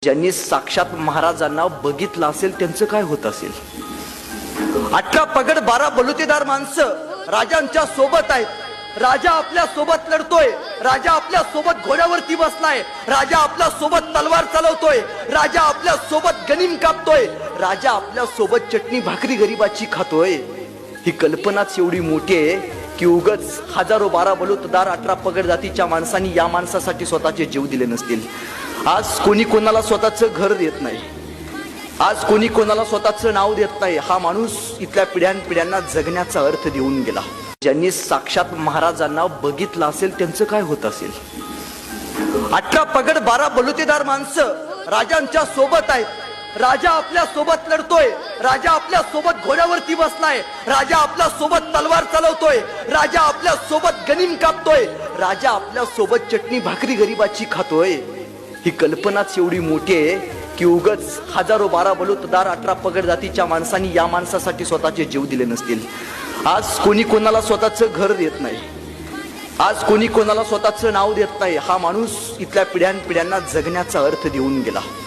ज्यांनी साक्षात महाराजांना बघितलं असेल त्यांचं काय होत असेल। 18 पगड 12 बलुतेदार माणसं राजांच्या सोबत आहेत। राजा आपल्या सोबत लढतोय, राजा आपल्या सोबत घोड्यावरती बसलाय, राजा आपल्या सोबत तलवार चालवतोय, राजा आपल्या सोबत गनिम कापतोय, राजा आपल्या सोबत चटणी भाकरी गरीबाची खातोय। ही कल्पनाच एवढी मोठी आहे की उगच हजारो 12 बलुतेदार 18 पगड जातीच्या माणसांनी या माणसासाठी स्वतःचे जीव दिले नसतील। आज कोणी कोणाला स्वतःचं घर देत नाही, आज कोणी कोणाला स्वतःचं नाव देत नाही। हा माणूस इथल्या पिढ्यानपिढ्यांना जगण्याचा अर्थ देऊन गेला। ज्यांनी साक्षात महाराजांना बघितलं असेल त्यांचं काय होत असेल। 18 पगड 12 बलुतेदार माणसं राजांच्या सोबत आहेत। राजा आपल्या सोबत लढतोय, राजा आपल्या सोबत घोड्यावरती बसलाय, राजा आपल्या सोबत तलवार चालवतोय, राजा आपल्या सोबत गनिम कापतोय, राजा आपल्या सोबत चटणी भाकरी गरीबाची खातोय। ही कल्पनाच एवढी मोठी आहे की उगच हजारो 12 बलुतेदार 18 पगड जातीच्या माणसांनी या माणसासाठी स्वतःचे जीव दिले नसतील। आज कोणी कोणाला स्वतःचं घर देत नाही, आज कोणी कोणाला स्वतःचं नाव देत नाही। हा माणूस इथल्या पिढ्यानपिढ्यांना जगण्याचा अर्थ देऊन गेला।